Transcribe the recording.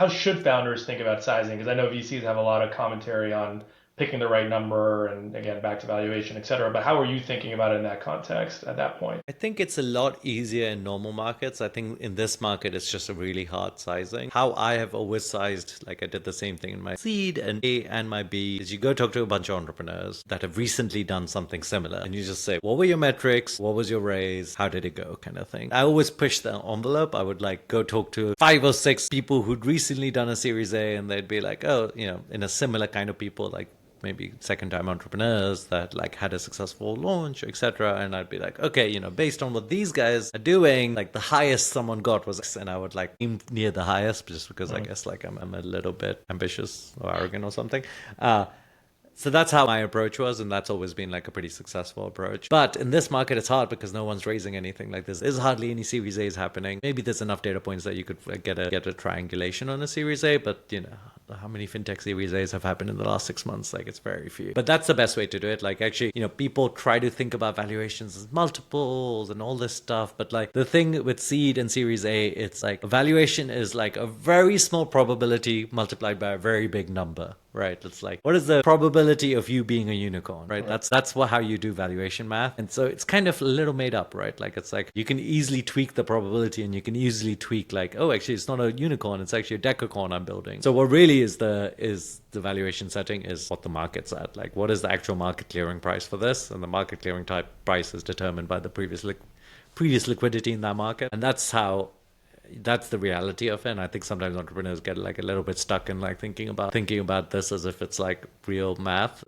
how should founders think about sizing? Because I know VCs have a lot of commentary on picking the right number and again back to valuation, et cetera. But how are you thinking about it in that context at that point? I think it's a lot easier in normal markets. I think in this market, it's just a really hard sizing. How I have always sized, like I did the same thing in my seed and A and my B, is you go talk to a bunch of entrepreneurs that have recently done something similar. And you just say, what were your metrics? What was your raise? How did it go? Kind of thing. I always push the envelope. I would like go talk to 5 or 6 people who'd recently done a Series A, and they'd be like, oh, in a similar kind of people, like maybe second time entrepreneurs that like had a successful launch, etc. And I'd be like, okay, based on what these guys are doing, like the highest someone got was X, and I would like aim near the highest just because I Mm. guess like I'm a little bit ambitious or arrogant or something. So that's how my approach was, and that's always been like a pretty successful approach. But in this market, it's hard because no one's raising anything like this. There's hardly any Series A's happening. Maybe there's enough data points that you could get a triangulation on a Series A, but how many fintech Series A's have happened in the last 6 months? Like it's very few. But that's the best way to do it. Like actually, people try to think about valuations as multiples and all this stuff, but like the thing with seed and Series A, it's like a valuation is like a very small probability multiplied by a very big number. Right. It's like, what is the probability of you being a unicorn? Right. Right. That's what how you do valuation math. And so it's kind of a little made up, right? Like it's like you can easily tweak the probability, and you can easily tweak like, oh, actually it's not a unicorn, it's actually a decacorn I'm building. So what really is the valuation setting is what the market's at. Like what is the actual market clearing price for this? And the market clearing type price is determined by the previous liquidity in that market. And that's the reality of it. And I think sometimes entrepreneurs get like a little bit stuck in like thinking about this as if it's like real math.